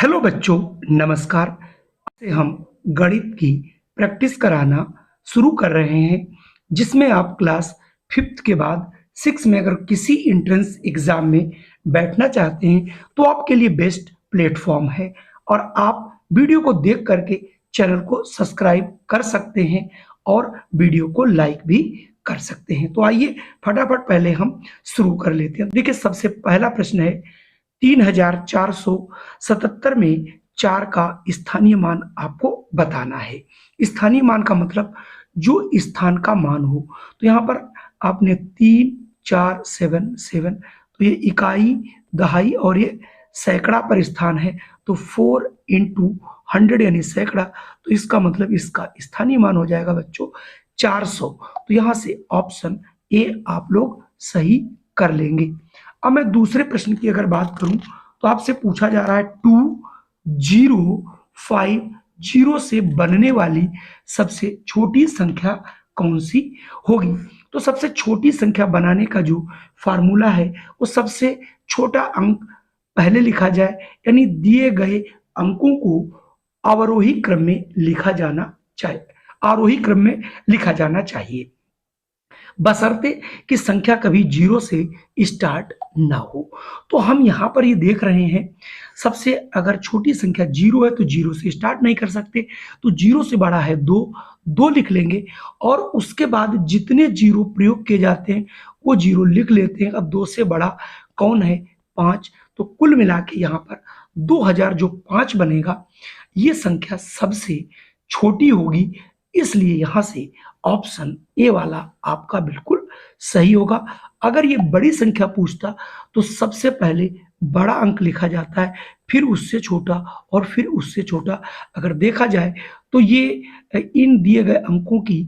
Hello बच्चों, नमस्कार। आज से हम गणित की प्रैक्टिस कराना शुरू कर रहे हैं, जिसमें आप क्लास फिफ्थ के बाद सिक्स में अगर किसी एंट्रेंस एग्जाम में बैठना चाहते हैं तो आपके लिए बेस्ट प्लेटफॉर्म है। और आप वीडियो को देख करके चैनल को सब्सक्राइब कर सकते हैं और वीडियो को लाइक भी कर सकते हैं। तो आइए फटाफट पहले हम शुरू कर लेते हैं। देखिए, सबसे पहला प्रश्न है 3477 में 4 का स्थानीय मान आपको बताना है। स्थानीय मान का मतलब जो स्थान का मान हो। तो यहाँ पर आपने 3 4 7 7, तो ये इकाई, दहाई और ये सैकड़ा पर स्थान है। तो 4 इंटू 100 यानी सैकड़ा, तो इसका मतलब इसका स्थानीय मान हो जाएगा बच्चों 400। तो यहाँ से ऑप्शन ए आप लोग सही कर लेंगे। अब मैं दूसरे प्रश्न की अगर बात करूं तो आपसे पूछा जा रहा है 2050 से बनने वाली सबसे छोटी संख्या कौन सी होगी। तो सबसे छोटी संख्या बनाने का जो फार्मूला है वो सबसे छोटा अंक पहले लिखा जाए, यानी दिए गए अंकों को अवरोही क्रम में लिखा जाना चाहिए, आरोही क्रम में लिखा जाना चाहिए, बशर्ते कि संख्या कभी जीरो से स्टार्ट ना हो। तो हम यहाँ पर ये देख रहे हैं, सबसे अगर छोटी संख्या जीरो है तो जीरो से स्टार्ट नहीं कर सकते, तो जीरो से बड़ा है दो, दो लिख लेंगे और उसके बाद जितने जीरो प्रयोग किए जाते हैं वो जीरो लिख लेते हैं। अब दो से बड़ा कौन है? 5। तो कुल मिला के यहाँ पर 2000 जो 5 बनेगा, ये संख्या सबसे छोटी होगी, इसलिए यहाँ से ऑप्शन ए वाला आपका बिल्कुल सही होगा। अगर ये बड़ी संख्या पूछता तो सबसे पहले बड़ा अंक लिखा जाता है, फिर उससे छोटा और फिर उससे छोटा। अगर देखा जाए तो ये इन दिए गए अंकों की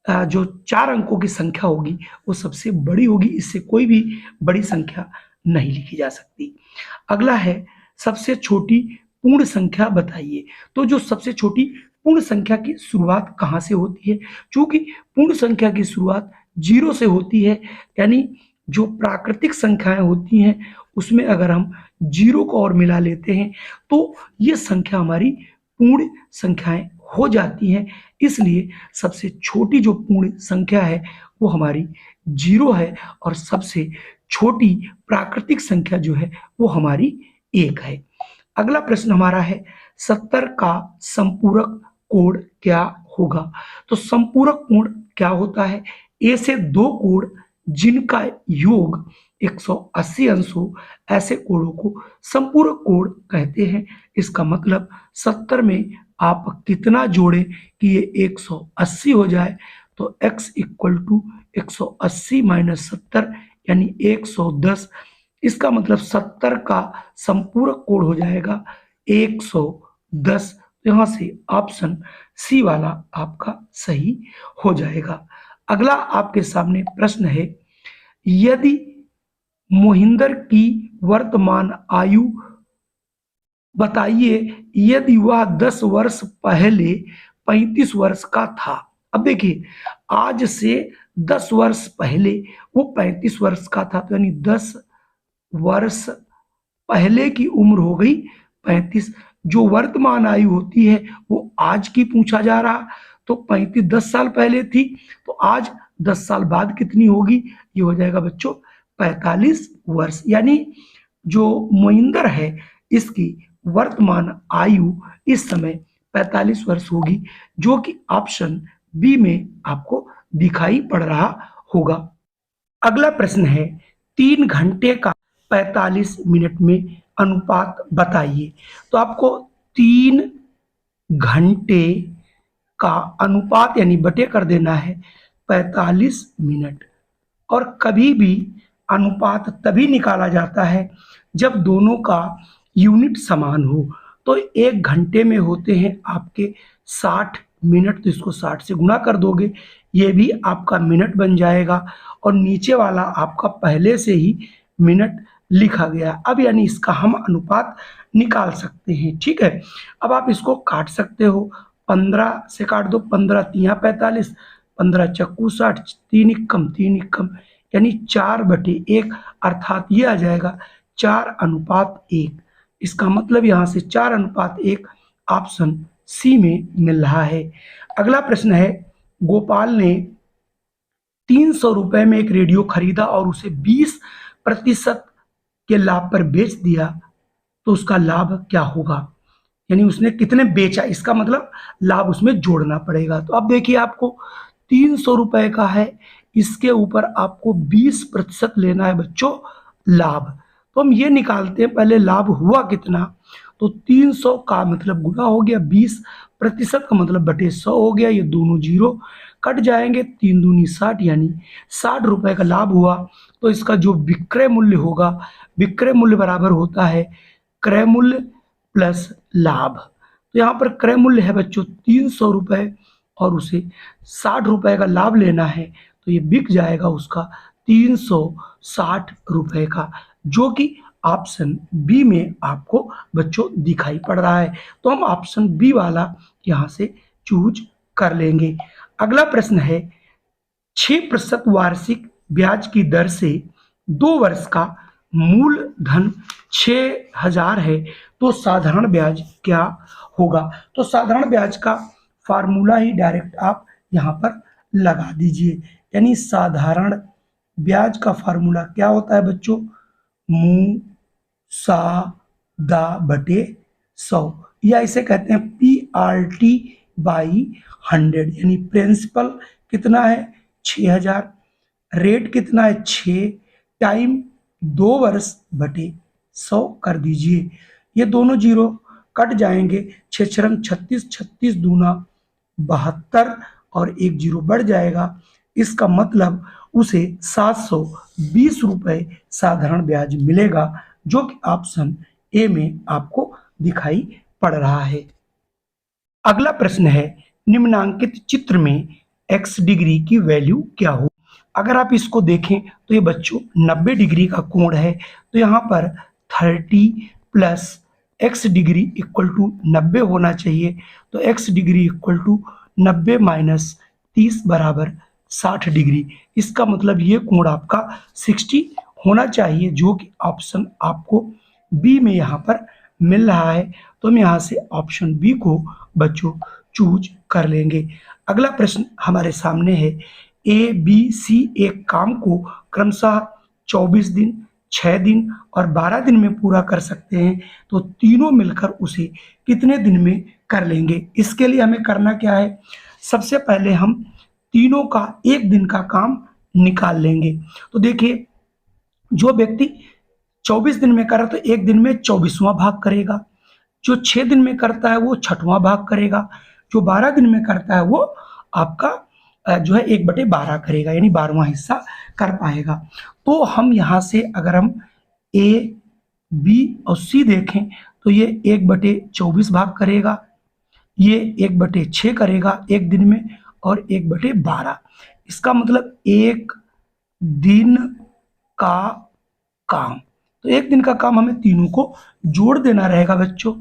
जो 4 अंकों की संख्या होगी वो सबसे बड़ी होगी, इससे कोई भी बड़ी संख्या नहीं लिखी जा सकती। अगला है सबसे छोटी पूर्ण संख्या बताइए। तो जो सबसे छोटी पूर्ण संख्या की शुरुआत कहाँ से होती है? क्योंकि पूर्ण संख्या की शुरुआत जीरो से होती है, यानी जो प्राकृतिक संख्याएं होती हैं उसमें अगर हम जीरो को और मिला लेते हैं तो ये संख्या हमारी पूर्ण संख्याएं हो जाती हैं। इसलिए सबसे छोटी जो पूर्ण संख्या है वो हमारी जीरो है और सबसे छोटी प्राकृतिक संख्या जो है वो हमारी 1 है। अगला प्रश्न हमारा है 70 का संपूरक कोण क्या होगा। तो संपूरक कोण क्या होता है? ए से दो कोण जिनका योग 180 अंश हो, ऐसे कोणों को संपूरक कोण कहते हैं। इसका मतलब 70 में आप कितना जोड़ें कि ये 180 हो जाए, तो x इक्वल टू 180 माइनस 70 यानी 110। इसका मतलब 70 का संपूरक कोण हो जाएगा 110। यहाँ से ऑप्शन सी वाला आपका सही हो जाएगा। अगला आपके सामने प्रश्न है, यदि मोहिंदर की वर्तमान आयु बताइए यदि वह 10 वर्ष पहले 35 वर्ष का था। अब देखिए, आज से 10 वर्ष पहले वो 35 वर्ष का था, तो यानी 10 वर्ष पहले की उम्र हो गई 35। जो वर्तमान आयु होती है वो आज की पूछा जा रहा, तो 35 10 साल पहले थी, तो आज 10 साल बाद कितनी होगी? ये हो जाएगा बच्चों 45 वर्ष। यानी जो मोहिंदर है इसकी वर्तमान आयु इस समय 45 वर्ष होगी, जो कि ऑप्शन बी में आपको दिखाई पड़ रहा होगा। अगला प्रश्न है 3 घंटे का 45 मिनट में अनुपात बताइए। तो आपको 3 घंटे का अनुपात यानी बटे कर देना है 45 मिनट। और कभी भी अनुपात तभी निकाला जाता है जब दोनों का यूनिट समान हो। तो 1 घंटे में होते हैं आपके 60 मिनट, तो इसको 60 से गुणा कर दोगे, ये भी आपका मिनट बन जाएगा और नीचे वाला आपका पहले से ही मिनट लिखा गया। अब यानी इसका हम अनुपात निकाल सकते हैं। ठीक है, अब आप इसको काट सकते हो, 15 से काट दो, 15 तिया 45, 15 चक्कू 60, 3 इक्कम 3 इक्कम, यानी 4/1, अर्थात ये आ जाएगा 4:1। इसका मतलब यहाँ से 4:1 ऑप्शन सी में मिल रहा है। अगला प्रश्न है, गोपाल ने 300 रुपए में एक रेडियो खरीदा और उसे 20% के लाभ पर बेच दिया, तो उसका लाभ क्या होगा? यानी उसने कितने बेचा, इसका मतलब लाभ उसमें जोड़ना पड़ेगा। तो अब देखिए, आपको 300 रुपए का है, इसके ऊपर आपको 20% लेना है बच्चों लाभ। तो हम ये निकालते हैं, पहले लाभ हुआ कितना, तो 300 का मतलब गुना हो गया 20% का मतलब बटे 100 हो गया, ये दोनों जीरो कट जाएंगे, 3 दूनी 60, यानी 60 रुपए का लाभ हुआ। तो इसका जो विक्रय मूल्य होगा, विक्रय मूल्य बराबर होता है क्रय मूल्य प्लस लाभ। तो यहाँ पर क्रय मूल्य है बच्चों 300 रुपए और उसे 60 रुपए का लाभ लेना है, तो ये बिक जाएगा उसका 360 रुपए का, जो कि ऑप्शन बी में आपको बच्चों दिखाई पड़ रहा है। तो हम ऑप्शन बी वाला यहाँ से चूज कर लेंगे। अगला प्रश्न है, 6% वार्षिक ब्याज की दर से 2 वर्ष का मूलधन 6,000 है, तो साधारण ब्याज क्या होगा? तो साधारण ब्याज का फार्मूला ही डायरेक्ट आप यहाँ पर लगा दीजिए, यानी साधारण ब्याज का फार्मूला क्या होता है बच्चों? मू सा दा बटे 100, या इसे कहते हैं PRT/100, यानी प्रिंसिपल कितना है 6,000, रेट कितना है 6, टाइम 2 वर्ष बटे 100 कर दीजिए। ये दोनों जीरो कट जाएंगे, 6 छरंग 36, 36 दूना 72 और एक जीरो बढ़ जाएगा। इसका मतलब उसे 720 रुपए साधारण ब्याज मिलेगा, जो कि ऑप्शन ए में आपको दिखाई पड़ रहा है। अगला प्रश्न है, निम्नांकित चित्र में x डिग्री की वैल्यू क्या हो? अगर आप इसको देखें तो ये बच्चों 90 डिग्री का कोण है, तो यहाँ पर 30 plus x degree equal to 90 होना चाहिए। तो x degree equal to 90 minus 30 बराबर 60 डिग्री। इसका मतलब ये कोण आपका 60 होना चाहिए, जो कि ऑप्शन आपको बी में यहाँ पर मिल रहा है। तो हम यहाँ से ऑप्शन बी को बच्चों चूज कर लेंगे। अगला प्रश्न हमारे सामने है, ए बी सी एक काम को क्रमशः 24 दिन, 6 दिन और 12 दिन में पूरा कर सकते हैं, तो तीनों मिलकर उसे कितने दिन में कर लेंगे? इसके लिए हमें करना क्या है, सबसे पहले हम तीनों का एक दिन का काम निकाल लेंगे। तो देखिए, जो व्यक्ति 24 दिन में कर रहा है तो एक दिन में 24वां भाग करेगा, जो 6 दिन में करता है वो 6वां भाग करेगा, जो 12 दिन में करता है वो आपका जो है 1/12 करेगा, यानी 12वां हिस्सा कर पाएगा। तो हम यहाँ से अगर हम ए बी और सी देखें तो ये 1/24 भाग करेगा, ये 1/6 करेगा एक दिन में, और 1/12। इसका मतलब एक दिन का काम, तो एक दिन का काम हमें तीनों को जोड़ देना रहेगा बच्चों,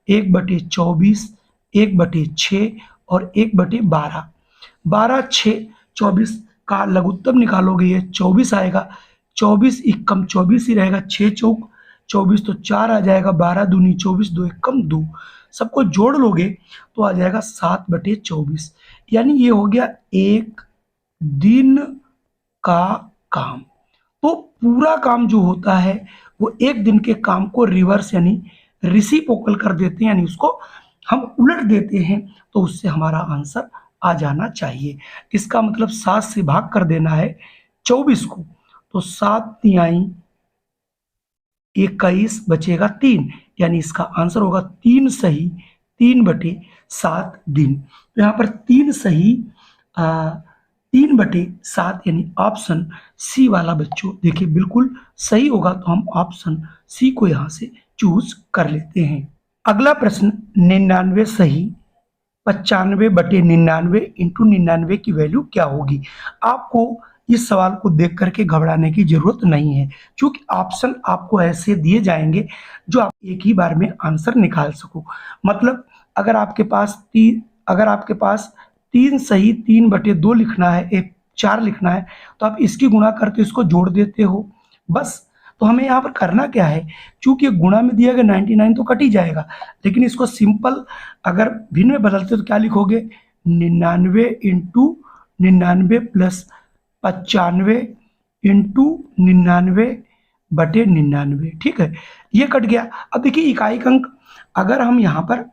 1/24, 1/6 और 1/12। 12, 6, 24 का लघुत्तम निकालोगे ये 24 आएगा, 24 एकम 24 ही रहेगा, 6 चौक 24 तो 4 आ जाएगा, 12 दूनी 24, 2 एकम 2, सबको जोड़ लोगे तो आ जाएगा 7/24, यानी ये हो गया एक दिन का काम। तो पूरा काम जो होता है वो एक दिन के काम को रिवर्स यानी रिसिप्रोकल कर देते हैं, यानी उसको हम उलट देते हैं, तो उससे हमारा आंसर आ जाना चाहिए। इसका मतलब 7 से भाग कर देना है 24 को, तो 7 तिहाई 21 बचेगा 3, यानी इसका आंसर होगा 3 सही 3/7 दिन। तो यहाँ पर 3 सही 3/7, यानी ऑप्शन सी वाला बच्चों देखिए बिल्कुल सही होगा, तो हम ऑप्शन सी को यहाँ से चूज कर लेते हैं। अगला प्रश्न, 99 सही 95/99 इंटू 99 की वैल्यू क्या होगी? आपको इस सवाल को देख करके घबराने की जरूरत नहीं है, क्योंकि ऑप्शन आपको ऐसे दिए जाएंगे जो आप एक ही बार में आंसर निकाल सको। मतलब अगर आपके पास 3 सही 3/2 लिखना है, 4 लिखना है, तो आप इसकी गुणा करके इसको जोड़ देते हो बस। तो हमें यहाँ पर करना क्या है, चूंकि गुणा में दिया गया 99 तो कट ही जाएगा, लेकिन इसको सिंपल अगर भिन्न में बदलते तो क्या लिखोगे, 99 इंटू 99 प्लस 95 इंटू 99 बटे 99। ठीक है, ये कट गया। अब देखिए इकाई अंक, अगर हम यहाँ पर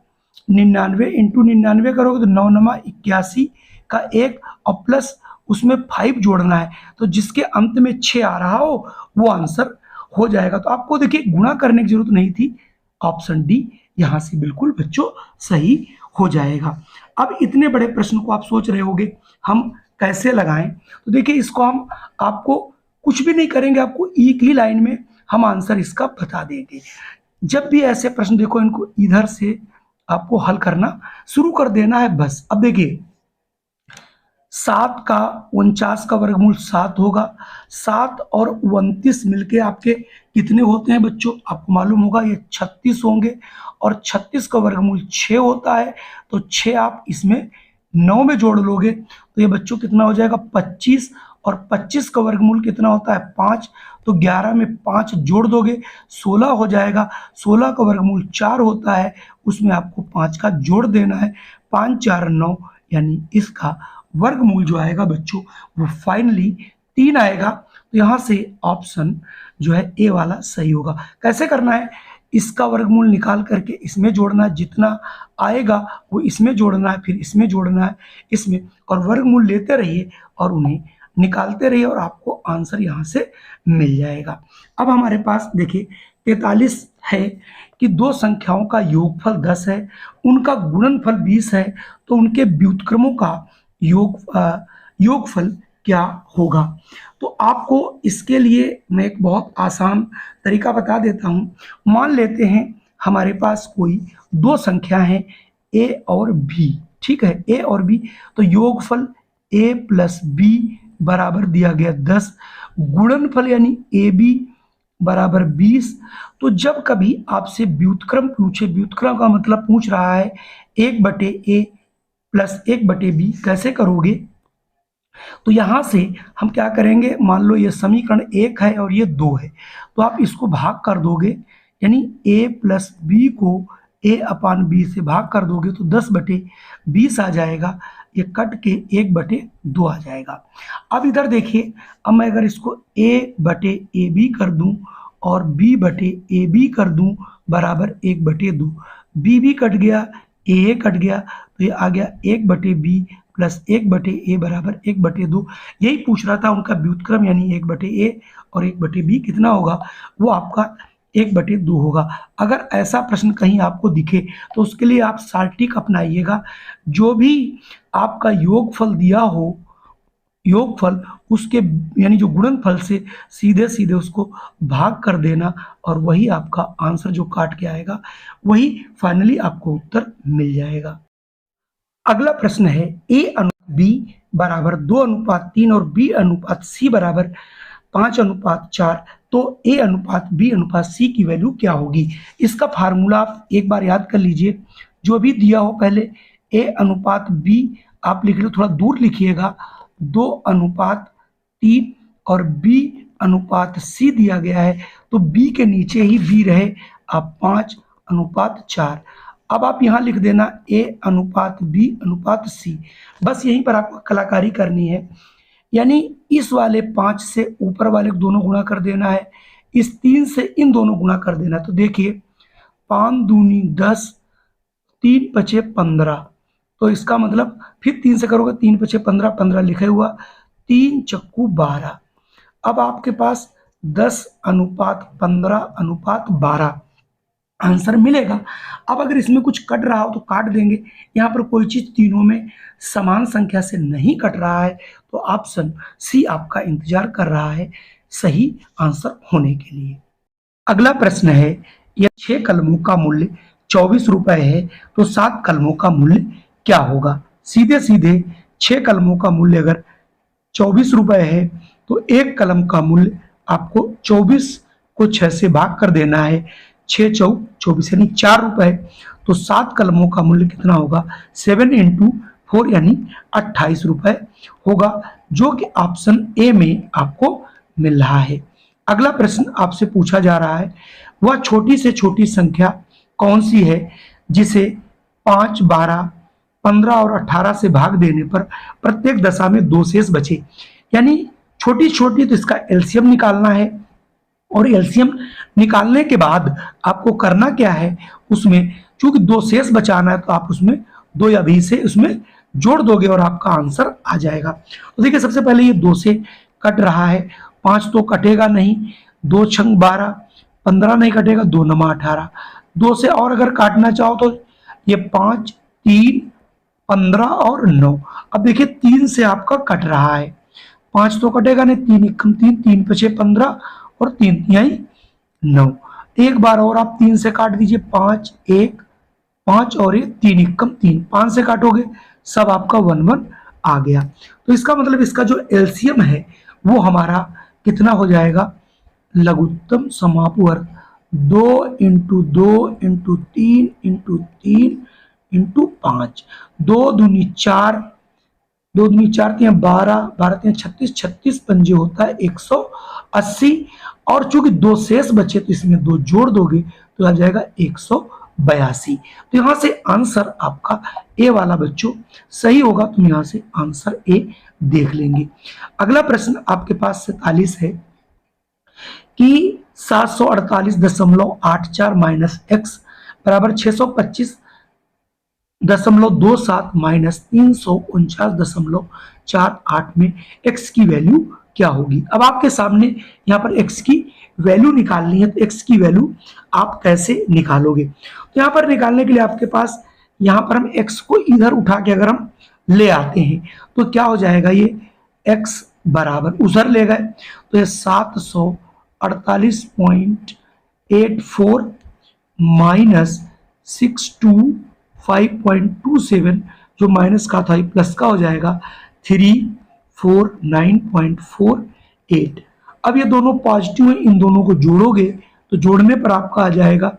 99 इंटू 99 करोगे तो 9 नमा 81 का 1 और प्लस उसमें 5 जोड़ना है, तो जिसके अंत में 6 आ रहा हो वो आंसर हो जाएगा। तो आपको देखिए गुणा करने की जरूरत नहीं थी, ऑप्शन डी यहाँ से बिल्कुल बच्चों सही हो जाएगा। अब इतने बड़े प्रश्न को आप सोच रहे होंगे हम कैसे लगाएं, तो देखिए इसको हम आपको कुछ भी नहीं करेंगे, आपको एक ही लाइन में हम आंसर इसका बता देंगे। जब भी ऐसे प्रश्न देखो, इनको इधर से आपको हल करना शुरू कर देना है बस। अब देखिए 7 का 49 का वर्गमूल 7 होगा, 7 और 29 मिलके आपके कितने होते हैं बच्चों, आपको मालूम होगा ये 36 होंगे, और 36 का वर्गमूल 6 होता है, तो 6 आप इसमें 9 में जोड़ लोगे तो ये बच्चों कितना हो जाएगा 25, और 25 का वर्गमूल कितना होता है 5, तो 11 में 5 जोड़ दोगे 16 हो जाएगा। 16 का वर्गमूल 4 होता है, उसमें आपको 5 का जोड़ देना है, 5 4 9, यानी इसका वर्गमूल जो आएगा बच्चों वो फाइनली 3 आएगा। तो यहाँ से ऑप्शन जो है ए वाला सही होगा। कैसे करना है, इसका वर्गमूल निकाल करके इसमें जोड़ना है, जितना आएगा वो इसमें जोड़ना है, फिर इसमें जोड़ना है, इसमें, और वर्गमूल लेते रहिए और उन्हें निकालते रहिए और आपको आंसर यहाँ से मिल जाएगा। अब हमारे पास देखिए 43 है कि दो संख्याओं का योगफल 10 है, उनका गुणनफल 20 है, तो उनके व्युत्क्रमों का योगफल क्या होगा। तो आपको इसके लिए मैं एक बहुत आसान तरीका बता देता हूं। मान लेते हैं हमारे पास कोई दो संख्या है a और b, ठीक है, a और b, तो योगफल a प्लस b बराबर दिया गया 10, गुणनफल यानी ab बराबर 20। तो जब कभी आपसे व्युत्क्रम पूछे, व्युत्क्रम का मतलब पूछ रहा है 1/a प्लस 1/b, कैसे करोगे, तो यहां से हम क्या करेंगे, मान लो ये समीकरण 1 है और ये 2 है, तो आप इसको भाग कर दोगे, यानी a प्लस b को a/b से भाग कर दोगे तो 10/20 आ जाएगा, ये कट के 1/2 आ जाएगा। अब इधर देखिए, अब मैं अगर इसको a/ab कर दूं और b/ab कर दूं बराबर 1/2, b भी कट गया, a कट गया, तो ये आ गया 1/b प्लस 1/a बराबर 1/2। यही पूछ रहा था, उनका व्युत्क्रम यानी 1/a और 1/b कितना होगा, वो आपका 1/2 होगा। अगर ऐसा प्रश्न कहीं आपको दिखे तो उसके लिए आप सार्टिक अपनाइएगा, जो भी आपका योगफल दिया हो, योगफल उसके यानी जो गुणनफल से सीधे सीधे उसको भाग कर देना, और वही आपका आंसर जो काट के आएगा वही फाइनली आपको उत्तर मिल जाएगा। अगला प्रश्न है a/b बराबर 2:3 और b/c बराबर 5:4, तो a/b/c की वैल्यू क्या होगी। इसका फार्मूला आप एक बार याद कर लीजिए, जो भी दिया हो पहले a/b आप लिख लो, थोड़ा दूर लिखिएगा, 2:3 और b/c दिया गया है, तो b के नीचे ही b रहे, आप 5:4। अब आप यहाँ लिख देना a/b/c, बस यहीं पर आपको कलाकारी करनी है, यानी इस वाले 5 से ऊपर वाले दोनों गुणा कर देना है, इस 3 से इन दोनों गुणा कर देना है। तो देखिए 5 दूनी 10, 3 पचे 15, तो इसका मतलब फिर 3 से करोगे, 3 पचे 15, 15 लिखे हुआ, 3 चक्कू 12। अब आपके पास 10:15:12 आंसर मिलेगा। अब अगर इसमें कुछ कट रहा हो तो काट देंगे, यहाँ पर कोई चीज तीनों में समान संख्या से नहीं कट रहा है, तो ऑप्शन सी आपका इंतजार कर रहा है सही आंसर होने के लिए। अगला प्रश्न है, यह 6 कलमों का मूल्य 24 रुपए है, तो 7 कलमों का मूल्य क्या होगा। सीधे सीधे 6 कलमों का मूल्य अगर 24 रुपए है, तो एक कलम का मूल्य आपको 24 को 6 से भाग कर देना है, 6 चौक 24 यानी 4 रुपए, तो 7 कलमों का मूल्य कितना होगा, 7 × 4 यानी 28 रुपए होगा, जो कि ऑप्शन ए में आपको मिल रहा है। अगला प्रश्न आपसे पूछा जा रहा है, वह छोटी से छोटी संख्या कौन सी है जिसे 5, 12, 15 और 18 से भाग देने पर प्रत्येक दशा में 2 शेष बचे। यानी छोटी छोटी तो इसका एलसीएम निकालना है, और एलसीएम निकालने के बाद आपको करना क्या है, उसमें चूंकि 2 शेष बचाना है तो आप उसमें 2 या 20 से उसमें जोड़ दोगे और आपका आंसर आ जाएगा। तो देखिए सबसे पहले ये 2 से कट रहा है, 5 तो कटेगा नहीं, 2 छंग 12, 15 नहीं कटेगा, 2 नमा 18, 2 से और अगर काटना चाहो तो ये 5, 3, 15 और 9। अब देखिए 3 से आपका कट रहा है, 5 तो कटेगा नहीं, 3 एकम 3, 3 पछे 15 और 3 यही 9। एक बार और आप 3 से काट दीजिए, 5, 1, 5 और ये 3 एकम 3, 5 से काटोगे सब आपका 1 1 आ गया। तो इसका मतलब इसका जो एलसीएम है वो हमारा कितना हो जाएगा, लघुत्तम समापवर्ग 2 इंटू 2 इंटू 3 इंटू 3 इंटू 5, 2 दूनी 4, 2 दूनी 4 3 12, 12 3 36, 36 पंजे होता है 180, और चूंकि 2 शेष बचे तो इसमें 2 जोड़ दोगे तो आ जाएगा 182। तो यहां से आंसर आपका ए वाला बच्चों सही होगा, तुम यहां से आंसर ए देख लेंगे। अगला प्रश्न आपके पास 47 है कि 748.84 माइनस एक्स बराबर 625.27 माइनस 349.48 में x की वैल्यू क्या होगी। अब आपके सामने यहाँ पर x की वैल्यू निकालनी है, तो x की वैल्यू आप कैसे निकालोगे। तो यहाँ पर निकालने के लिए आपके पास यहाँ पर हम x को इधर उठा के अगर हम ले आते हैं तो क्या हो जाएगा, ये x बराबर उधर ले गए तो ये 748.84 माइनस 625.27, जो माइनस का था ये प्लस का हो जाएगा 349.48। अब ये दोनों पॉजिटिव है, इन दोनों को जोड़ोगे तो जोड़ने पर आपका आ जाएगा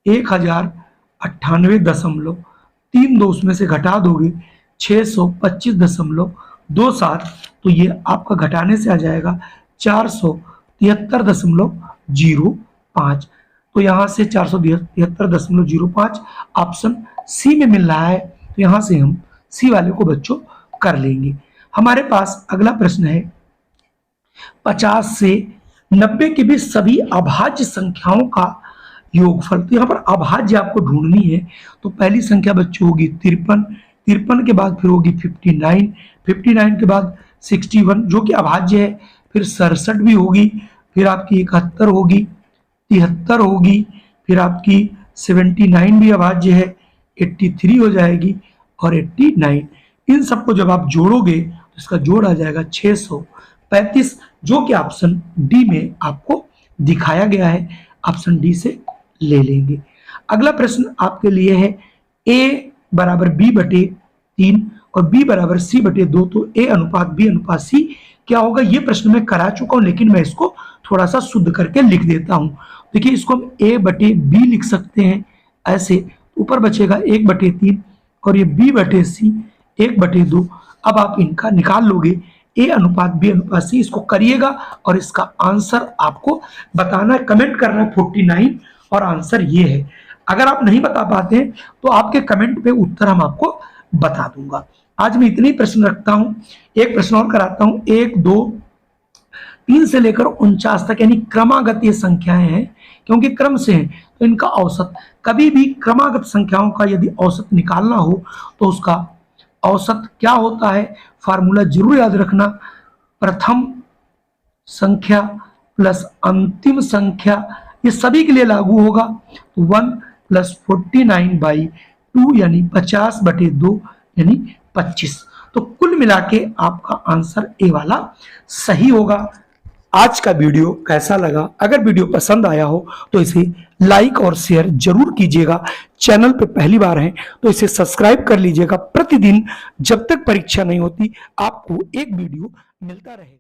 1098.3, दो उसमें से घटा दोगे 625.27, तो ये आपका घटाने से आ जाएगा 473.05। तो यहाँ से 473.05 ऑप्शन सी में मिल रहा है, तो यहाँ से हम सी वाले को बच्चों कर लेंगे। हमारे पास अगला प्रश्न है 50 से 90 के बीच सभी अभाज्य संख्याओं का योगफल। तो यहाँ पर अभाज्य आपको ढूंढनी है, तो पहली संख्या बच्चों होगी 53, 53 के बाद फिर होगी 59, 59 के बाद 61 जो कि अभाज्य है, फिर 67 भी होगी, फिर आपकी 71 होगी, 73 होगी, फिर आपकी 79 भी अभाज्य है, 83 हो जाएगी और 89। इन सबको जब आप जोड़ोगे तो इसका जोड़ आ जाएगा 635, जो कि ऑप्शन डी में आपको दिखाया गया है, ऑप्शन डी से ले लेंगे। अगला प्रश्न आपके लिए है a बराबर b बटे 3 और b बराबर c बटे 2, तो a अनुपात b अनुपात c क्या होगा। ये प्रश्न मैं करा चुका हूं, लेकिन मैं इसको थोड़ा सा शुद्ध करके लिख देता हूं। देखिए इसको हम a बटे b लिख सकते हैं ऐसे, ऊपर बचेगा 1 बटे 3 और ये b बटे c 1 बटे 2। अब आप इनका निकाल लोगे a अनुपात b अनुपात c, इसको करिएगा और इसका आंसर आपको बताना है, कमेंट करना है 49 और आंसर ये है। अगर आप नहीं बता पाते हैं तो आपके कमेंट पे उत्तर हम आपको बता दूंगा। आज मैं इतने ही प्रश्न रखता हूं, एक प्रश्न और कराता हूं। 1, 2, 3 से लेकर 49 तक यानी क्रमागत ये संख्याएं हैं, क्योंकि क्रम से हैं तो इनका औसत, कभी भी क्रमागत संख्याओं का यदि औसत निकालना हो तो उसका औसत क्या होता है, फार्मूला जरूर याद रखना, प्रथम संख्या प्लस अंतिम संख्या, ये सभी के लिए लागू होगा। 1 प्लस 49/2 यानी 50/2 यानी 25। तो कुल मिला के आपका आंसर ए वाला सही होगा। आज का वीडियो कैसा लगा, अगर वीडियो पसंद आया हो तो इसे लाइक और शेयर जरूर कीजिएगा। चैनल पे पहली बार हैं तो इसे सब्सक्राइब कर लीजिएगा। प्रतिदिन जब तक परीक्षा नहीं होती आपको एक वीडियो मिलता रहेगा।